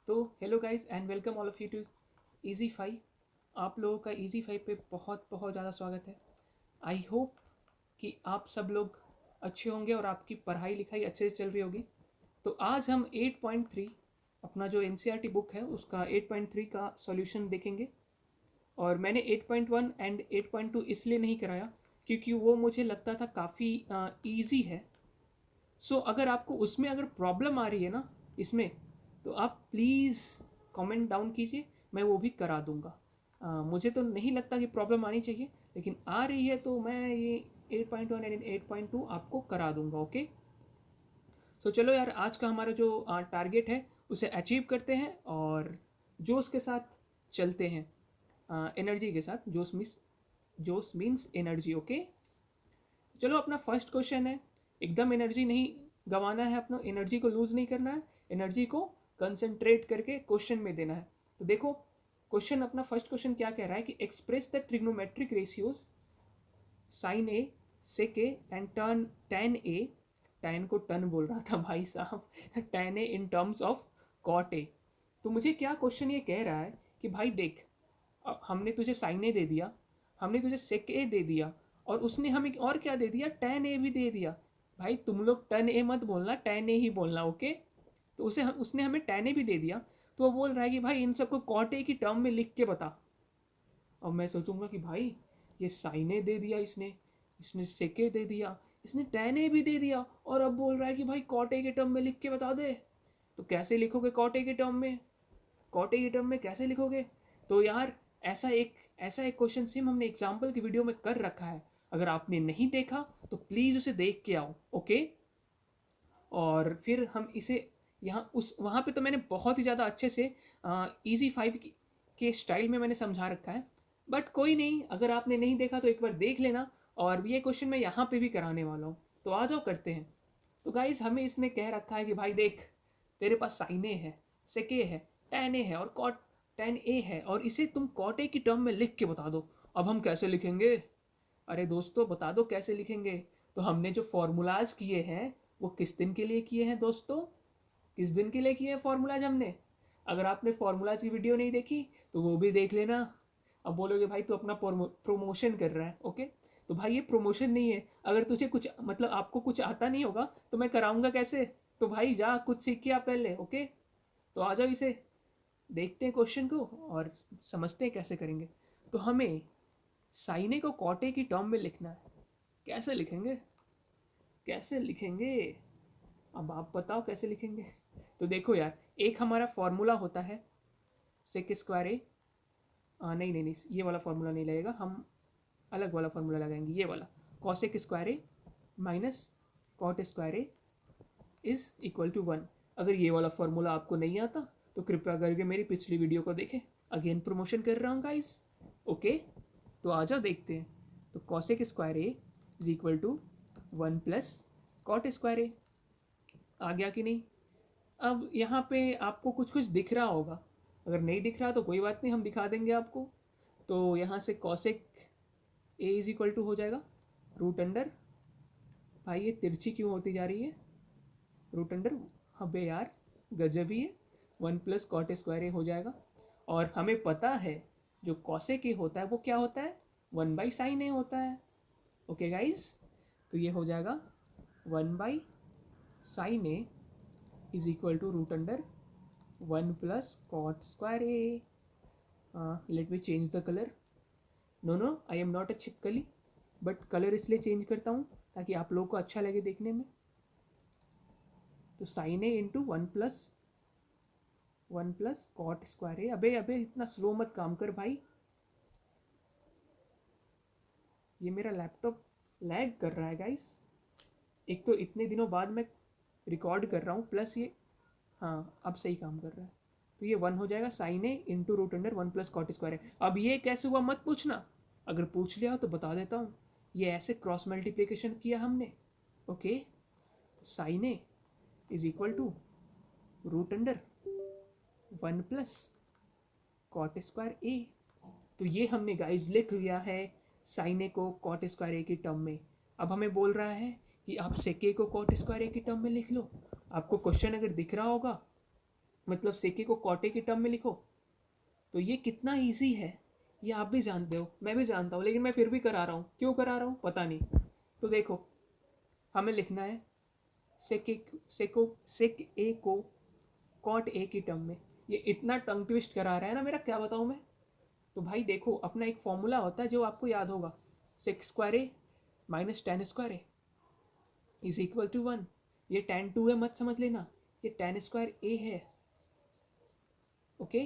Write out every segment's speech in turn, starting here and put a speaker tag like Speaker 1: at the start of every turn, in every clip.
Speaker 1: तो hello guys and welcome all of you to easy fi. आप लोगों का ईजी फाई पे बहुत बहुत ज़्यादा स्वागत है। आई होप कि आप सब लोग अच्छे होंगे और आपकी पढ़ाई लिखाई अच्छे से चल रही होगी। तो आज हम 8.3 अपना जो एन बुक है उसका 8.3 का सॉल्यूशन देखेंगे। और मैंने 8.1 एंड 8.2 इसलिए नहीं कराया क्योंकि वो मुझे लगता था काफ़ी ईजी है। सो अगर आपको उसमें अगर प्रॉब्लम आ रही है ना इसमें, तो आप प्लीज़ कमेंट डाउन कीजिए, मैं वो भी करा दूंगा। मुझे तो नहीं लगता कि प्रॉब्लम आनी चाहिए, लेकिन आ रही है तो मैं ये 8.1 एंड 8.2 आपको करा दूंगा। ओके, सो चलो यार, आज का हमारा जो टारगेट है उसे अचीव करते हैं और जोश के साथ चलते हैं। एनर्जी के साथ, जोश मीन्स एनर्जी। ओके, चलो अपना फर्स्ट क्वेश्चन है। एकदम एनर्जी नहीं गंवाना है, अपना एनर्जी को लूज़ नहीं करना है, एनर्जी को कंसंट्रेट करके क्वेश्चन में देना है। तो देखो क्वेश्चन, अपना फर्स्ट क्वेश्चन क्या कह रहा है कि express the trigonometric ratios sine A sec A and turn tan A, tan को टन बोल रहा था भाई साहब, tan A in terms of cot A. तो मुझे क्या क्वेश्चन ये कह रहा है कि भाई देख, हमने तुझे साइन ए दे दिया, हमने तुझे सेक ए दे दिया, और उसने हमें और क्या दे दिया, टेन ए भी दे दिया। भाई तुम लोग टन ए मत बोलना, टेन ए ही बोलना। ओके, तो उसने हमें टेन ए भी दे दिया। तो वो बोल रहा है कि भाई इन सबको कॉट ए की टर्म में लिख के बता। और मैं सोचूंगा कि भाई ये साइन ए दे दिया इसने, इसने सेक ए दे दिया, इसने टेन ए भी दे दिया, और अब बोल रहा है कि भाई कॉट ए के टर्म में लिख के बता दे। तो कैसे लिखोगे कॉट ए के टर्म में, कॉट ए के टर्म में कैसे लिखोगे? तो यार ऐसा एक क्वेश्चन सेम हमने एग्जाम्पल की वीडियो में कर रखा है। अगर आपने नहीं देखा तो प्लीज़ उसे देख के आओ। ओके, और फिर हम इसे यहाँ उस वहाँ पे तो मैंने बहुत ही ज़्यादा अच्छे से ईजी फाइव के स्टाइल में मैंने समझा रखा है। बट कोई नहीं, अगर आपने नहीं देखा तो एक बार देख लेना। और ये क्वेश्चन मैं यहाँ पे भी कराने वाला हूँ, तो आ जाओ करते हैं। तो गाइज हमें इसने कह रखा है कि भाई देख, तेरे पास साइन ए है, सेक ए है, टेन ए है और कॉट टेन ए है, और इसे तुम कॉट ए की टर्म में लिख के बता दो। अब हम कैसे लिखेंगे? अरे दोस्तों बता दो कैसे लिखेंगे। तो हमने जो फॉर्मूलाज किए हैं वो किस दिन के लिए किए हैं दोस्तों? किस दिन के लिए किए हैं फॉर्मूलाज हमने? अगर आपने फॉर्मूलाज की वीडियो नहीं देखी तो वो भी देख लेना। अब बोलोगे भाई तू अपना प्रमोशन कर रहा है। ओके, तो भाई ये प्रमोशन नहीं है। अगर तुझे कुछ मतलब आपको कुछ आता नहीं होगा तो मैं कराऊंगा कैसे? तो भाई जा कुछ सीख के आ पहले। ओके, तो आ जाओ, इसे देखते हैं क्वेश्चन को और समझते हैं कैसे करेंगे। तो हमें साइने को कॉटे की टर्म में लिखना है। कैसे लिखेंगे? कैसे लिखेंगे? अब आप बताओ कैसे लिखेंगे। तो देखो यार, एक हमारा फॉर्मूला होता है सेक स्क्वायर ए, नहीं नहीं नहीं, ये वाला फॉर्मूला नहीं लगेगा, हम अलग वाला फॉर्मूला लगाएंगे, ये वाला cosec square A minus cot square A is equal to one. अगर ये वाला फॉर्मूला आपको नहीं आता तो कृपया करके मेरी पिछली वीडियो को देखें। अगेन प्रमोशन कर रहा हूँ गाइस। ओके, तो आ जाओ देखते हैं। तो cosec square A is equal to one plus cot square A. आ गया कि नहीं? अब यहाँ पे आपको कुछ कुछ दिख रहा होगा, अगर नहीं दिख रहा तो कोई बात नहीं, हम दिखा देंगे आपको। तो यहाँ से cosec A is equal to हो जाएगा रूट अंडर, भाई ये तिरछी क्यों होती जा रही है, रूट अंडर, अबे यार गजब ही है, one plus cot square A हो जाएगा। और हमें पता है जो कॉसेक ए होता है वो क्या होता है, वन बाई साइन ए होता है। ओके गाइज, तो ये हो जाएगा one by sine A is equal to root under one plus cot square A. Let me change the colour. No no, I am not a छिपकली, बट कलर इसलिए change करता हूँ ताकि आप लोगों को अच्छा लगे देखने में। तो sine A into one plus cot square A. अबे अबे इतना स्लो मत काम कर भाई, ये मेरा लैपटॉप लैग कर रहा है गाइस। एक तो इतने दिनों बाद मैं रिकॉर्ड कर रहा हूँ, प्लस ये, हाँ अब सही काम कर रहा है। तो ये वन हो जाएगा sine A into root under one plus cot square है। अब ये कैसे हुआ मत पूछना, अगर पूछ लिया तो बता देता हूँ। ये ऐसे क्रॉस मल्टीप्लिकेशन किया हमने। Okay, sine A is equal to root under one plus cot square A. तो ये हमने गाइज लिख लिया है साइन ए को कॉट स्क्वायर ए की टर्म में। अब हमें बोल रहा है कि आप सेक ए को कॉट स्क्वायर ए की टर्म में लिख लो। आपको क्वेश्चन अगर दिख रहा होगा मतलब सेके को कॉटे की टर्म में लिखो। तो ये कितना ईजी है ये आप भी जानते हो, मैं भी जानता हूँ, लेकिन मैं फिर भी करा रहा हूँ। क्यों करा रहा हूँ पता नहीं। तो देखो, हमें लिखना है सेक ए को कॉट ए की टर्म में। ये इतना टंग ट्विस्ट करा रहा है ना मेरा, क्या बताऊँ मैं। तो भाई देखो, अपना एक फॉर्मूला होता है जो आपको याद होगा, sec square A minus tan square A is equal to one. ये टेन टू है मत समझ लेना, ये टेन स्क्वायर ए है। ओके,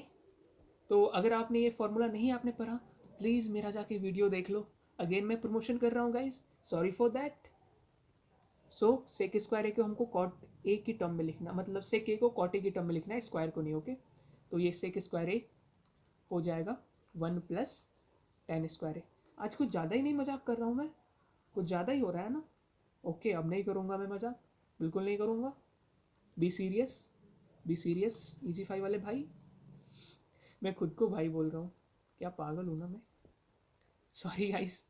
Speaker 1: तो अगर आपने ये फॉर्मूला नहीं आपने पढ़ा तो प्लीज़ मेरा जाके वीडियो देख लो। अगेन मैं प्रमोशन कर रहा हूँ guys, sorry for that. So sec square A को हमको कॉट ए की टर्म में लिखना, मतलब सेक ए को कॉट ए की टर्म में लिखना है, स्क्वायर को नहीं। ओके, तो ये सेक स्क्वायर ए हो जाएगा वन प्लस टेन स्क्वायर ए। आज कुछ ज़्यादा ही नहीं मजाक कर रहा हूँ मैं, कुछ ज़्यादा ही हो रहा है ना। ओके, अब नहीं करूँगा मैं मजाक, बिल्कुल नहीं करूँगा। Be serious, be serious easy five वाले भाई। मैं खुद को भाई बोल रहा हूँ, क्या पागल हूँ ना मैं, सॉरी गाइस।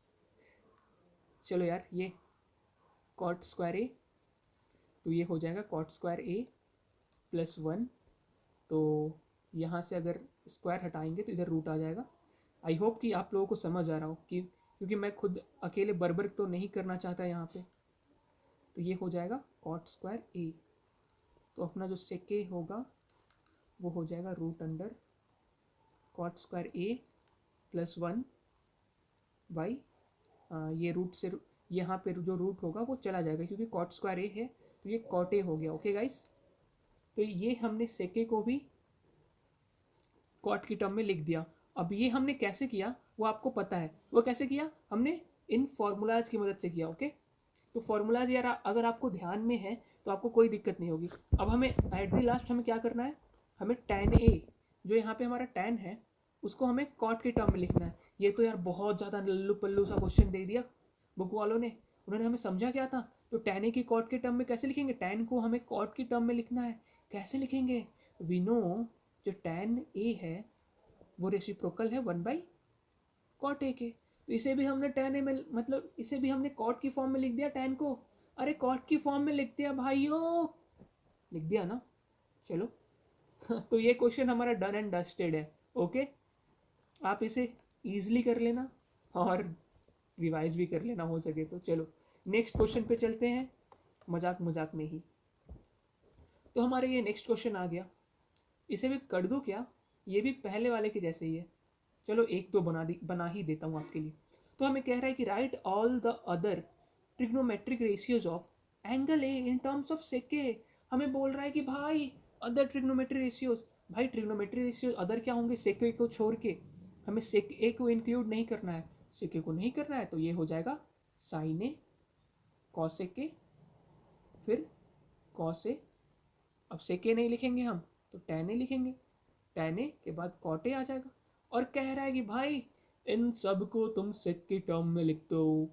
Speaker 1: चलो यार, ये कॉट स्क्वायर ए, तो ये हो जाएगा cot square A plus one. तो यहाँ से अगर स्क्वायर हटाएंगे तो इधर रूट आ जाएगा। आई होप कि आप लोगों को समझ आ रहा हो, कि क्योंकि मैं खुद अकेले बर्बर तो नहीं करना चाहता यहाँ पे। तो ये हो जाएगा कॉट स्क्वायर ए। तो अपना जो सेके होगा वो हो जाएगा root under cot square A plus one by, ये रूट से यहाँ पे जो रूट होगा वो चला जाएगा, क्योंकि कॉट स्क्वायर ए है तो ये कॉट ए हो गया। ओके गाइस, तो ये हमने सेके को भी कॉट की टर्म में लिख दिया। अब ये हमने कैसे किया वो आपको पता है, वो कैसे किया हमने, इन फॉर्मूलाज की मदद से किया। ओके, तो फॉर्मूलाज यार अगर आपको ध्यान में है तो आपको कोई दिक्कत नहीं होगी। अब हमें एट द लास्ट हमें क्या करना है, हमें टेन ए, जो यहाँ पे हमारा टेन है, उसको हमें कॉट की टर्म में लिखना है। ये तो यार बहुत ज़्यादा लल्लू पल्लू सा क्वेश्चन दे दिया बुक वालों ने। उन्होंने हमें समझा क्या था, तो टेन ए की कॉट के टर्म में कैसे लिखेंगे, टेन को हमें कॉट की टर्म में लिखना है। कैसे लिखेंगे, वी नो जो टेन ए है वो रेसिप्रोकल है वन बाई कॉट ए के। तो इसे भी हमने टेन ए में, मतलब इसे भी हमने कॉट की फॉर्म में लिख दिया टेन को। अरे कॉट की फॉर्म में लिख दिया भाइयों, लिख दिया ना। चलो तो ये क्वेश्चन हमारा डन एंड डस्टेड है। ओके, आप इसे ईजिली कर लेना और रिवाइज भी कर लेना हो सके तो। चलो नेक्स्ट क्वेश्चन पे चलते हैं, मजाक मजाक में ही। तो हमारे ये नेक्स्ट क्वेश्चन आ गया, इसे भी कर दूँ क्या, ये भी पहले वाले के जैसे ही है। चलो एक तो बना ही देता हूँ आपके लिए। तो हमें कह रहा है कि right all the other trigonometric ratios of angle A in terms of सेके। हमें बोल रहा है कि भाई अदर ट्रिग्नोमेट्रिक रेशियोज, भाई ट्रिग्नोमेट्रिक रेशियोज अदर क्या होंगे, सेके को छोड़ के। हमें सेक ए को इंक्लूड नहीं करना है, सेके को नहीं करना है, तो ये हो जाएगा साइन ए कॉसेक ए फिर कॉस ए। अब सेके नहीं लिखेंगे हम तो टेन ए लिखेंगे, टेन ए के बाद कॉट ए आ जाएगा। और कह रहा है कि भाई इन सब को तुम सेक की टर्म में लिख दो।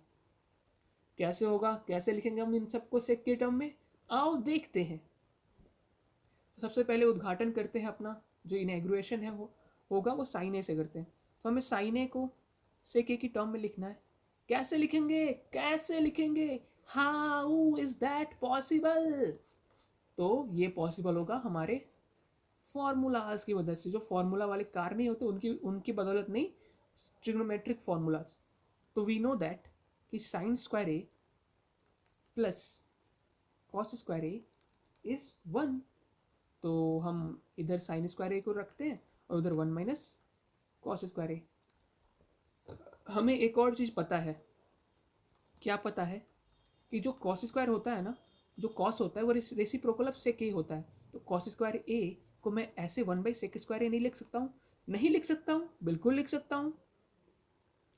Speaker 1: कैसे होगा, कैसे लिखेंगे हम इन सबको सेक की टर्म में, आओ देखते हैं। तो सबसे पहले उद्घाटन करते हैं अपना, जो इनैग्रुएशन है वो होगा वो साइन ए से करते हैं। तो हमें साइन ए को सेक ए की टर्म में लिखना है। कैसे लिखेंगे, कैसे लिखेंगे, हाउ इज दैट पॉसिबल। तो ये पॉसिबल होगा हमारे फॉर्मूलाज की मदद से। जो फॉर्मूला वाले कार नहीं होते उनकी उनकी बदौलत नहीं, ट्रिग्नोमेट्रिक फॉर्मूलाज। तो वी नो दैट कि sign square A plus cos square A is one. तो हम इधर साइन स्क्वायर ए को रखते हैं और उधर वन माइनस कॉस स्क्वायर ए। हमें एक और चीज़ पता है, क्या पता है, कि जो कॉस स्क्वायर होता है ना, जो कॉस होता है वो रेसिप्रोकल ऑफ सेक ए होता है। तो कॉस स्क्वायर ए को मैं ऐसे वन बाई सेक स्क्वायर ए नहीं लिख सकता हूँ, नहीं लिख सकता हूँ, बिल्कुल लिख सकता हूँ।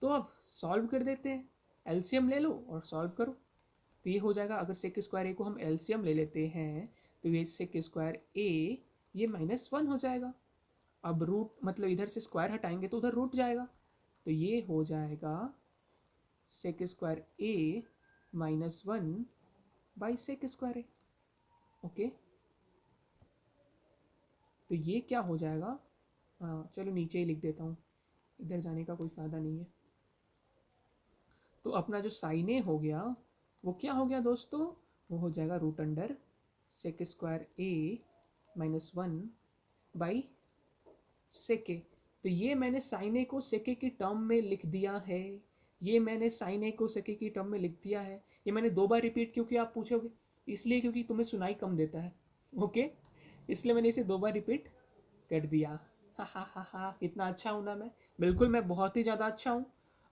Speaker 1: तो अब सॉल्व कर देते हैं, एलसीएम ले लो और सॉल्व करो। तो ये हो जाएगा, अगर सेक स्क्वायर ए को हम एलसीएम ले लेते हैं तो ये सेक स्क्वायर ए ये माइनस वन हो जाएगा। अब रूट मतलब इधर से स्क्वायर हटाएंगे तो उधर रूट जाएगा, तो ये हो जाएगा sec square A minus one by sec square A. Okay, तो ये क्या हो जाएगा, हाँ चलो नीचे ही लिख देता हूँ, इधर जाने का कोई फ़ायदा नहीं है। तो अपना जो साइन ए हो गया वो क्या हो गया दोस्तों, वो हो जाएगा root under sec square A minus one by sec A. तो ये मैंने साइन ए को सेके की टर्म में लिख दिया है, ये मैंने साइन ए को सेके की टर्म में लिख दिया है। ये मैंने 2 बार रिपीट क्यों किया आप पूछोगे? इसलिए क्योंकि तुम्हें सुनाई कम देता है, ओके, इसलिए मैंने इसे 2 बार रिपीट कर दिया। हा हा हा हा, इतना अच्छा हूँ ना मैं? बिल्कुल, मैं बहुत ही ज़्यादा अच्छा हूँ।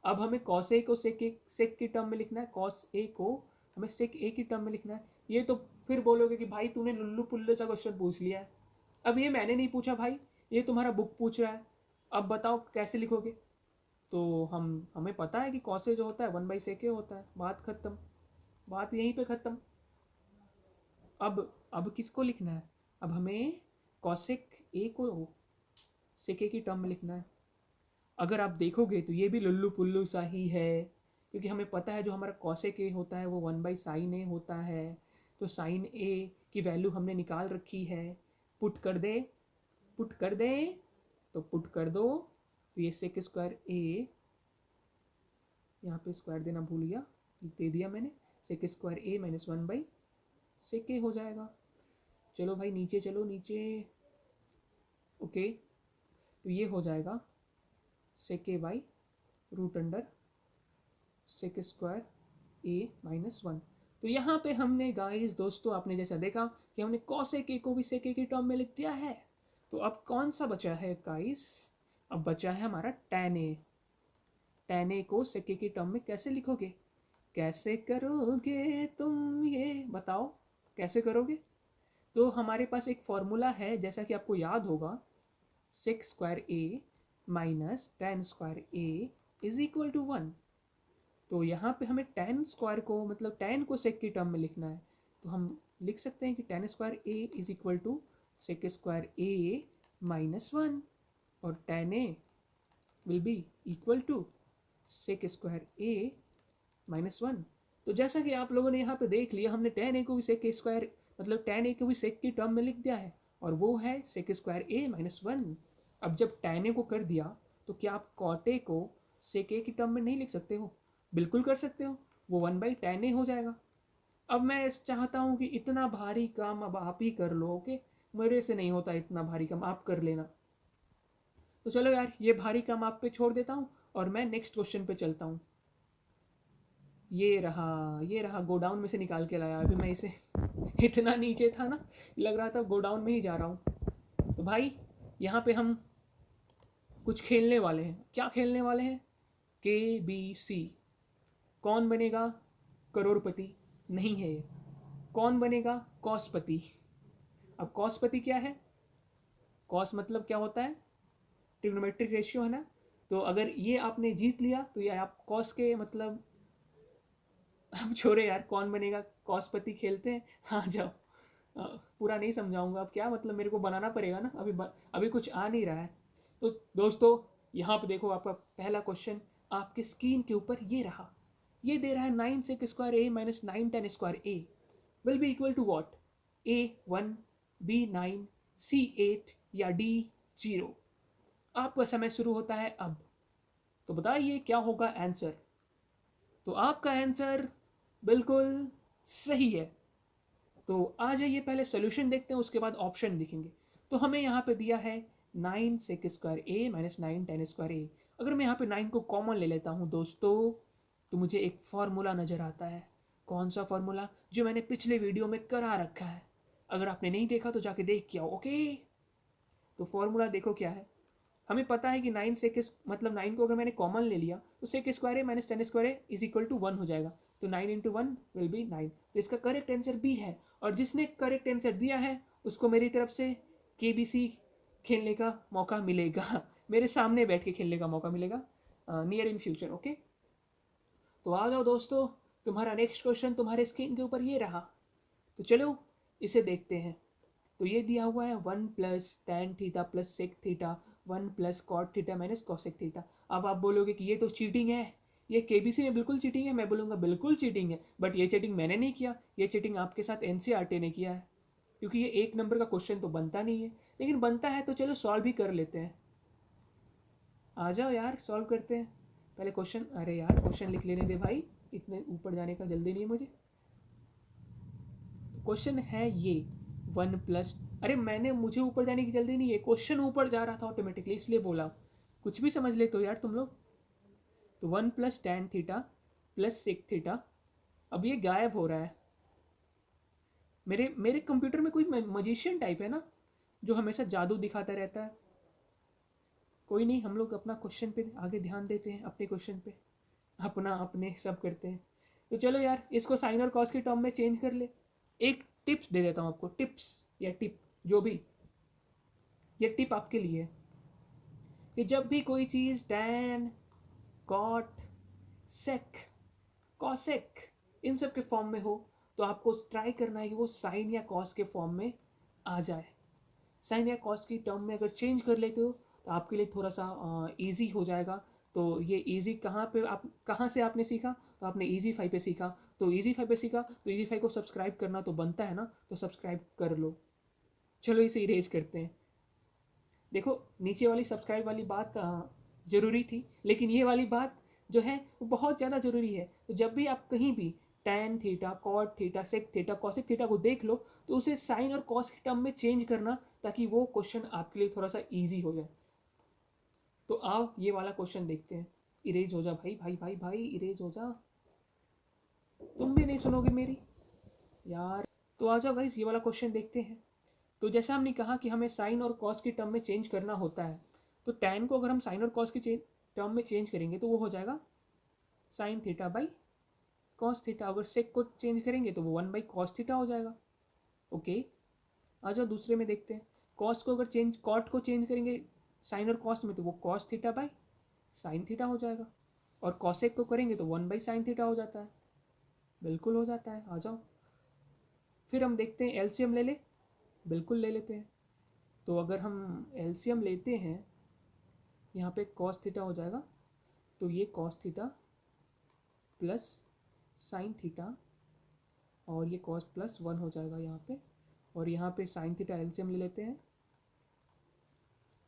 Speaker 1: अब हमें कॉस ए को सेक की टर्म में लिखना है, कॉस ए को हमें सेक ए की टर्म में लिखना है। ये तो फिर बोलोगे कि भाई तूने लुल्लू पुल्लू सा क्वेश्चन पूछ लिया है। अब ये मैंने नहीं पूछा भाई, ये तुम्हारा बुक पूछ रहा है। अब बताओ कैसे लिखोगे? तो हमें पता है कि कॉस ए जो होता है 1/sec होता है, बात खत्म, बात यहीं पे ख़त्म। अब किसको लिखना है? अब हमें कॉसेक ए को सेके की टर्म में लिखना है। अगर आप देखोगे तो ये भी लुल्लू पुल्लू सा ही है, क्योंकि हमें पता है जो हमारा कॉसेक ए होता है वो 1/sin ए होता है। तो साइन ए की वैल्यू हमने निकाल रखी है, पुट कर दे, पुट कर दे, तो पुट कर दो। तो ये सेक स्क्वायर ए, यहाँ पे स्क्वायर देना भूल गया, दे दिया मैंने, सेक स्क्वायर ए माइनस 1/sec ए हो जाएगा। चलो भाई नीचे चलो, नीचे, ओके। तो ये हो जाएगा sec A by root under sec square A minus 1। तो यहाँ पे हमने गाइस दोस्तों आपने जैसा देखा कि हमने कॉसेक ए को भी सेक ए की टर्म में लिख दिया है। तो अब कौन सा बचा है गाइस? अब बचा है हमारा टैन ए। टैन ए को सेक ए की टर्म में कैसे लिखोगे? कैसे करोगे तुम, ये बताओ कैसे करोगे? तो हमारे पास एक फॉर्मूला है, जैसा कि आपको याद होगा, sec square A minus tan square A is equal to 1। तो यहाँ पे हमें टेन स्क्वायर को, मतलब टेन को सेक की टर्म में लिखना है। तो हम लिख सकते हैं कि tan square A is equal to sec square A minus 1, और tan A will be equal to sec square A minus 1। तो जैसा कि आप लोगों ने यहाँ पे देख लिया, हमने टेन ए को भी सेक स्क्वायर, मतलब टेन ए को भी सेक की टर्म में लिख दिया है, और वो है सेक स्क्वायर ए माइनस 1। अब जब टेन ए को कर दिया तो क्या आप कॉट ए को सेक ए की टर्म में नहीं लिख सकते हो? बिल्कुल कर सकते हो, वो 1/tan ए हो जाएगा। अब मैं चाहता हूँ कि इतना भारी काम अब आप ही कर लो, ओके? मेरे से नहीं होता इतना भारी काम, आप कर लेना। तो चलो यार, ये भारी काम आप पे छोड़ देता हूँ और मैं नेक्स्ट क्वेश्चन पे चलता हूँ। ये रहा, ये रहा, गोडाउन में से निकाल के लाया अभी मैं इसे। इतना नीचे था ना, लग रहा था गोडाउन में ही जा रहा हूँ। तो भाई यहाँ पे हम कुछ खेलने वाले हैं। क्या खेलने वाले हैं? KBC। कौन बनेगा करोड़पति? नहीं है ये। कौन बनेगा कौसपति? अब कौसपति क्या है? कॉस मतलब क्या होता है? ट्रिग्नोमेट्रिक रेशियो है ना। तो अगर ये आपने जीत लिया तो ये आप कॉस के मतलब, अब छोड़े यार, कौन बनेगा कौसपति खेलते हैं, हाँ जाओ। पूरा नहीं समझाऊंगा, अब क्या मतलब, मेरे को बनाना पड़ेगा ना, अभी कुछ आ नहीं रहा है। तो दोस्तों यहाँ पे देखो, आपका पहला क्वेश्चन आपके स्क्रीन के ऊपर ये रहा। ये दे रहा है 9 sec square A minus 9 tan square A will be equal to what? A1, B9, C8 या D0। आपका समय शुरू होता है अब। तो बताइए क्या होगा आंसर? तो आपका आंसर बिल्कुल सही है। तो आ जाइए, पहले सोल्यूशन देखते हैं, उसके बाद ऑप्शन दिखेंगे। तो हमें यहाँ पे दिया है 9 sec square A minus 9 tan square ए। अगर मैं यहाँ पे 9 को कॉमन ले लेता हूँ दोस्तों, तो मुझे एक फार्मूला नज़र आता है। कौन सा फार्मूला? जो मैंने पिछले वीडियो में करा रखा है। अगर आपने नहीं देखा तो जाके देख के आओ, ओके? तो फार्मूला देखो क्या है। हमें पता है कि 9 सेक, मतलब 9 को अगर मैंने कॉमन ले लिया तो sec square A minus tan square A is equal to 1 हो जाएगा। तो 9 इंटू 1 विल बी 9। तो इसका करेक्ट आंसर बी है, और जिसने करेक्ट आंसर दिया है उसको मेरी तरफ से KBC खेलने का मौका मिलेगा। मेरे सामने बैठ के खेलने का मौका मिलेगा नियर इन फ्यूचर, ओके? तो आ जाओ दोस्तों, तुम्हारा नेक्स्ट क्वेश्चन तुम्हारे स्क्रीन के ऊपर ये रहा। तो चलो इसे देखते हैं। तो ये दिया हुआ है 1 plus tan theta plus sec theta 1 plus cot theta minus cosec theta. अब आप बोलोगे कि ये तो चीटिंग है, ये KBC में बिल्कुल चीटिंग है। मैं बोलूँगा बिल्कुल चीटिंग है, बट ये चीटिंग मैंने नहीं किया, ये चीटिंग आपके साथ NCERT ने किया है, क्योंकि ये 1 नंबर का क्वेश्चन तो बनता नहीं है। लेकिन बनता है तो चलो सॉल्व भी कर लेते हैं। आ जाओ यार, सॉल्व करते हैं। पहले क्वेश्चन, अरे यार क्वेश्चन लिख लेने दे भाई, इतने ऊपर जाने का जल्दी नहीं है मुझे। क्वेश्चन है ये 1 प्लस, अरे मैंने मुझे ऊपर जाने की जल्दी नहीं है, क्वेश्चन ऊपर जा रहा था ऑटोमेटिकली, इसलिए बोला। कुछ भी समझ लेते हो यार तुम लोग। तो 1 + tan theta plus sec theta, अब ये गायब हो रहा है। मेरे मेरे कंप्यूटर में कोई मजिशियन टाइप है ना, जो हमेशा जादू दिखाता रहता है। कोई नहीं, हम लोग अपना क्वेश्चन पे आगे ध्यान देते हैं, अपने क्वेश्चन पे अपना अपने सब करते हैं। तो चलो यार, इसको साइन और कॉस के टर्म में चेंज कर ले। एक टिप्स दे देता हूँ आपको, टिप्स या टिप, जो भी, ये टिप आपके लिए है कि जब भी कोई चीज़ टैन, कॉट, सेक, कॉसेक इन सब के फॉर्म में हो, तो आपको ट्राई करना है कि वो साइन या कॉस के फॉर्म में आ जाए। साइन या कॉस की टर्म में अगर चेंज कर लेते हो तो आपके लिए थोड़ा सा ईजी हो जाएगा। तो ये ईजी कहाँ पे, आप कहाँ से आपने सीखा? तो आपने ईजी फाई पे सीखा। तो ईजी फाई पे सीखा तो ईजी फाई को सब्सक्राइब करना तो बनता है ना, तो सब्सक्राइब कर लो। चलो इसे इरेज करते हैं। देखो, नीचे वाली सब्सक्राइब वाली बात ज़रूरी थी, लेकिन ये वाली बात जो है वो बहुत ज़्यादा ज़रूरी है। तो जब भी आप कहीं भी tan theta, cot theta, sec theta, cosec theta को देख लो, तो उसे साइन और कॉस के टर्म में चेंज करना, ताकि वो क्वेश्चन आपके लिए थोड़ा सा ईजी हो जाए। तो आओ ये वाला क्वेश्चन देखते हैं। इरेज हो जा भाई भाई भाई भाई, इरेज हो जा। तुम भी नहीं सुनोगे मेरी यार। तो आ जाओ गाइस, ये वाला क्वेश्चन देखते हैं। तो जैसा हमने कहा कि हमें साइन और कॉस की टर्म में चेंज करना होता है, तो टैन को अगर हम साइन और कॉस की टर्म में चेंज करेंगे तो वो हो जाएगा sine theta by cos theta. अगर सेक को चेंज करेंगे तो वो 1/cos थीटा हो जाएगा। ओके, आ जाओ दूसरे में देखते हैं। कॉस को अगर चेंज, कॉट को चेंज करेंगे साइन और कॉस में, तो वो cos theta by sine theta हो जाएगा। और कॉसेक को करेंगे तो 1/sin थीटा हो जाता है। बिल्कुल हो जाता है, आ जाओ। फिर हम देखते हैं एलसीएम ले ले। बिल्कुल ले लेते हैं। तो अगर हम एलसीएम लेते हैं, यहाँ पे कॉस थीटा हो जाएगा, तो ये cos theta plus sine theta, और ये कॉस प्लस 1 हो जाएगा यहाँ पे। और यहाँ पे साइन थीटा एलसीएम ले लेते हैं,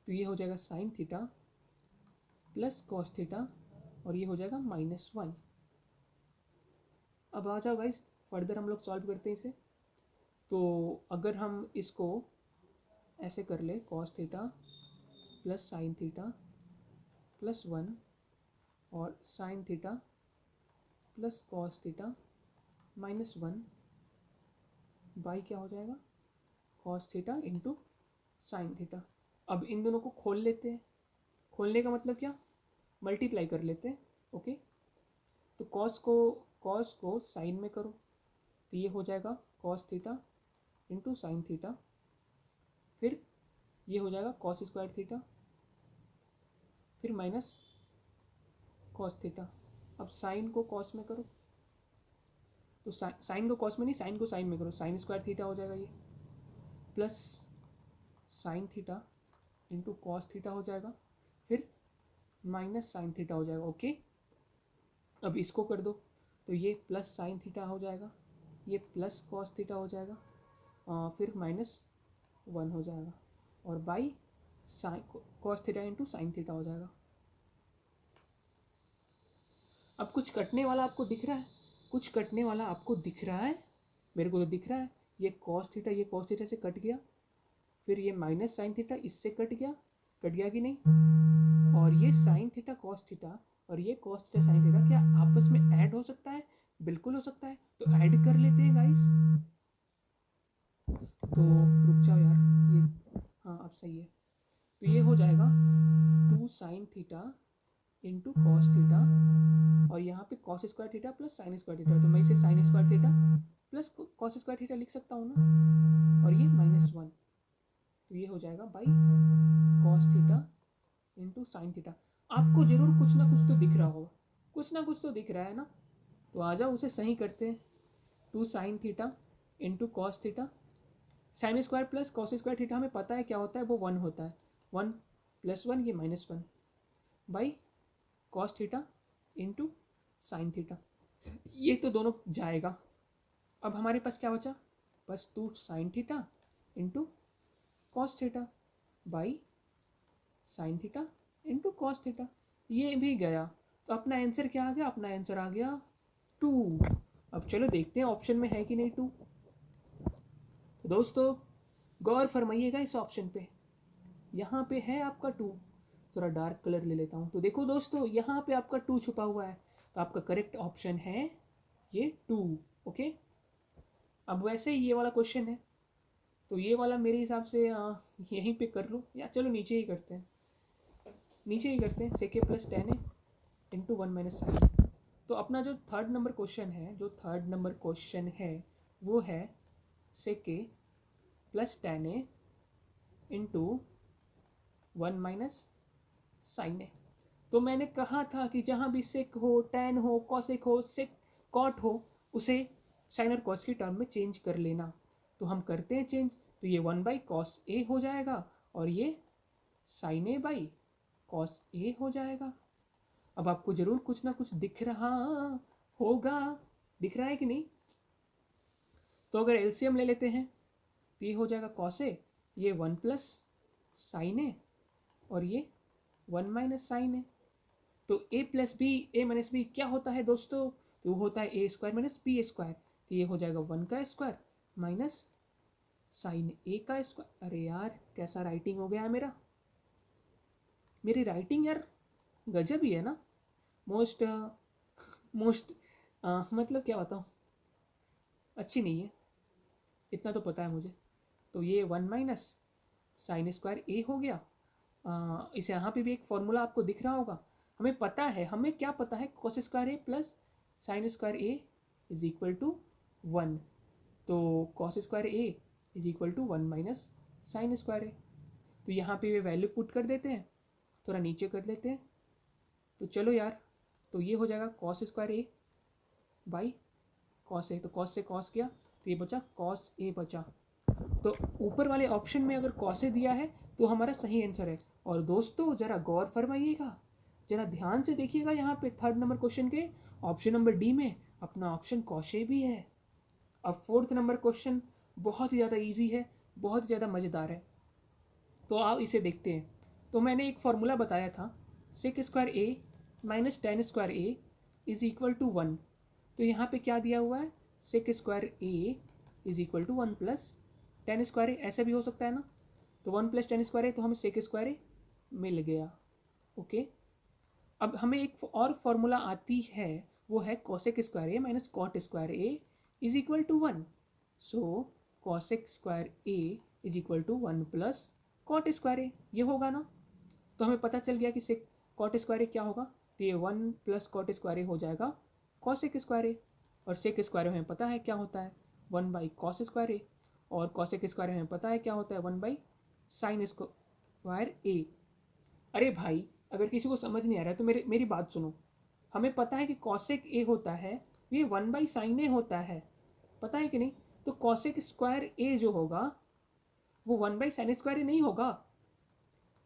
Speaker 1: तो ये हो जाएगा sine theta plus cos theta, और ये हो जाएगा -1। अब आ जाओ गाइस, फर्दर हम लोग सॉल्व करते हैं इसे। तो अगर हम इसको ऐसे कर ले, cos theta plus sine theta plus 1, और sine theta plus cos theta -1 by क्या हो जाएगा, cos theta into sine theta. अब इन दोनों को खोल लेते हैं। खोलने का मतलब क्या, मल्टीप्लाई कर लेते हैं। ओके, तो कॉस को साइन में करो, तो ये हो जाएगा cos theta into sine theta. फिर ये हो जाएगा कॉस स्क्वायर थीटा, फिर माइनस कॉस थीटा। अब साइन को कॉस में करो, तो साइन को कॉस में नहीं, साइन को साइन में करो, साइन स्क्वायर थीटा हो जाएगा ये, plus sine theta into cos theta हो जाएगा, फिर माइनस साइन थीटा हो जाएगा। ओके, अब इसको कर दो, तो ये प्लस साइन थीटा हो जाएगा, ये प्लस कॉस थीटा हो जाएगा, फिर -1 हो जाएगा, और by sine cos theta into sine theta हो जाएगा। अब कुछ कटने वाला आपको दिख रहा है? कुछ कटने वाला आपको दिख रहा है? मेरे को तो दिख रहा है। ये कॉस थीटा, ये कॉस थीटा से कट गया, फिर ये माइनस साइन थीटा इससे कट गया कि नहीं? और ये साइन थीटा कॉस थीटा और ये कॉस थीटा साइन थीटा क्या आपस में ऐड हो सकता है? बिल्कुल हो सकता है। तो ऐड कर लेते हैं गाइस। तो रुक जाओ यार, ये, हाँ अब सही है। तो ये हो जाएगा 2 sine theta into cos theta, और यहाँ पे cos square theta plus sine square theta, तो मैं इसे sine square theta plus cos square theta लिख सकता हूँ ना, और ये -1। तो ये हो जाएगा by cos theta into sine theta. आपको जरूर कुछ ना कुछ तो दिख रहा होगा, कुछ ना कुछ तो दिख रहा है ना। तो आ जाओ उसे सही करते हैं। 2 sine theta into cos theta, sine square plus cos square theta हमें पता है क्या होता है, वो 1 होता है। 1 + 1 ये -1 by cos theta into sine theta. ये तो दोनों जाएगा। अब हमारे पास क्या बचा, बस 2 sine theta into cos theta by sine theta into cos theta. ये भी गया। तो अपना आंसर क्या आ गया? अपना आंसर आ गया 2। अब चलो देखते हैं ऑप्शन में है कि नहीं 2। तो दोस्तों, गौर फरमाइएगा इस ऑप्शन पे, यहाँ पे है आपका 2। थोड़ा डार्क कलर ले लेता हूँ। तो देखो दोस्तों, यहाँ पे आपका 2 छुपा हुआ है, तो आपका करेक्ट ऑप्शन है ये 2। ओके, अब वैसे ही ये वाला क्वेश्चन है, तो ये वाला मेरे हिसाब से यहीं पे कर लो, या चलो नीचे ही करते हैं, नीचे ही करते हैं। सेके प्लस टेन ए इंटू 1 माइनस साइन। तो अपना जो थर्ड नंबर क्वेश्चन है, वो है सेके प्लस टेन ए इंटू 1 माइनस साइन ए। तो मैंने कहा था कि जहाँ भी सेक हो, टैन हो, कॉसेक हो, सेक कॉट हो, उसे साइन और कॉस की टर्म में चेंज कर लेना। तो हम करते हैं चेंज, तो ये 1 बाई कॉस ए हो जाएगा और ये साइन ए बाई कॉस ए हो जाएगा। अब आपको ज़रूर कुछ ना कुछ दिख रहा होगा, दिख रहा है कि नहीं? तो अगर एलसीएम ले लेते हैं तो ये हो जाएगा कॉस ए, ये 1 प्लस साइन ए और ये 1 माइनस साइन ए। तो ए प्लस बी, ए माइनस बी क्या होता है दोस्तों? तो वो होता है ए स्क्वायर माइनस बी स्क्वायर। तो ये हो जाएगा 1 का स्क्वायर माइनस साइन ए का स्क्वायर। अरे यार, कैसा राइटिंग हो गया है मेरा, मेरी राइटिंग यार गजब ही है ना। मोस्ट मोस्ट मतलब क्या बताऊँ, अच्छी नहीं है, इतना तो पता है मुझे। तो ये 1 माइनस साइन स्क्वायर ए हो गया। इसे यहाँ पे भी एक फॉर्मूला आपको दिख रहा होगा। हमें पता है, हमें क्या पता है, cos square A plus sine square A is equal to 1। तो cos square A is equal to 1 minus sine square A. तो यहाँ पे वे वैल्यू पुट कर देते हैं, थोड़ा नीचे कर लेते हैं। तो चलो यार, तो ये हो जाएगा cos square A by cos A. तो कॉस से कॉस किया तो ये बचा कॉस ए बचा। तो ऊपर वाले ऑप्शन में अगर कॉस ए दिया है तो हमारा सही आंसर है। और दोस्तों ज़रा गौर फरमाइएगा, ज़रा ध्यान से देखिएगा, यहाँ पे थर्ड नंबर क्वेश्चन के ऑप्शन नंबर डी में अपना ऑप्शन कॉस ए भी है। अब फोर्थ नंबर क्वेश्चन बहुत ही ज़्यादा ईजी है, बहुत ही ज़्यादा मज़ेदार है। तो आओ इसे देखते हैं। तो मैंने एक फार्मूला बताया था, sec square A minus tan square A is equal to 1। तो यहाँ पे क्या दिया हुआ है, sec square A is equal to 1 plus tan square A. ऐसा भी हो सकता है ना, तो 1 प्लस टेन स्क्वायर ए, तो हमें सेक स्क्वायर ए मिल गया। ओके, अब हमें एक और फॉर्मूला आती है, वो है cosec square A minus cot square A is equal to 1। So cosec square A is equal to 1 plus cot square A, ये होगा ना। तो हमें पता चल गया कि सेक कॉट स्क्वायर ए क्या होगा, तो ये 1 प्लस कॉट स्क्वायर ए हो जाएगा कॉसेक स्क्वायर ए। और सेक स्क्वायर हमें पता है क्या होता है, 1 बाई कॉस स्क्वायर ए। और कॉसेक स्क्वायर हमें पता है क्या होता है, 1 बाई साइन स्क्वायर ए। अरे भाई, अगर किसी को समझ नहीं आ रहा है तो मेरी बात सुनो। हमें पता है कि कॉसेक ए होता है, ये 1 बाई साइन ए होता है, पता है कि नहीं? तो कॉसेक स्क्वायर ए जो होगा वो 1 बाई साइन स्क्वायर ए नहीं होगा?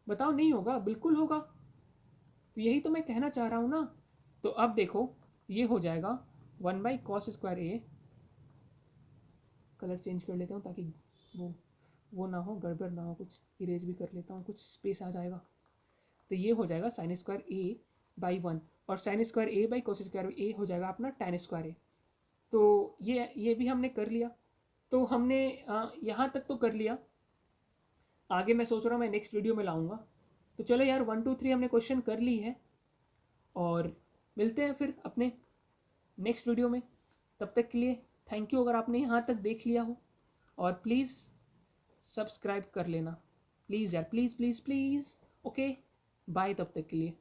Speaker 1: बताओ, नहीं होगा? बिल्कुल होगा। तो यही तो मैं कहना चाह रहा हूँ ना। तो अब देखो, ये हो जाएगा 1 by cos square A. Colour change कर लेता हूँ ताकि वो ना हो, गड़बड़ ना हो, कुछ इरेज भी कर लेता हूँ, कुछ स्पेस आ जाएगा। तो ये हो जाएगा साइन स्क्वायर ए बाई 1, और sine square A by cos square A हो जाएगा अपना टैन स्क्वायर ए। तो ये भी हमने कर लिया। तो हमने यहाँ तक तो कर लिया, आगे मैं सोच रहा हूँ मैं नेक्स्ट वीडियो में लाऊंगा। तो चलो यार, 1 2 3 हमने क्वेश्चन कर ली है, और मिलते हैं फिर अपने नेक्स्ट वीडियो में। तब तक के लिए थैंक यू, अगर आपने यहाँ तक देख लिया हो। और प्लीज़ सब्सक्राइब कर लेना, प्लीज़ यार, please please please. Okay, bye तब तक के लिए।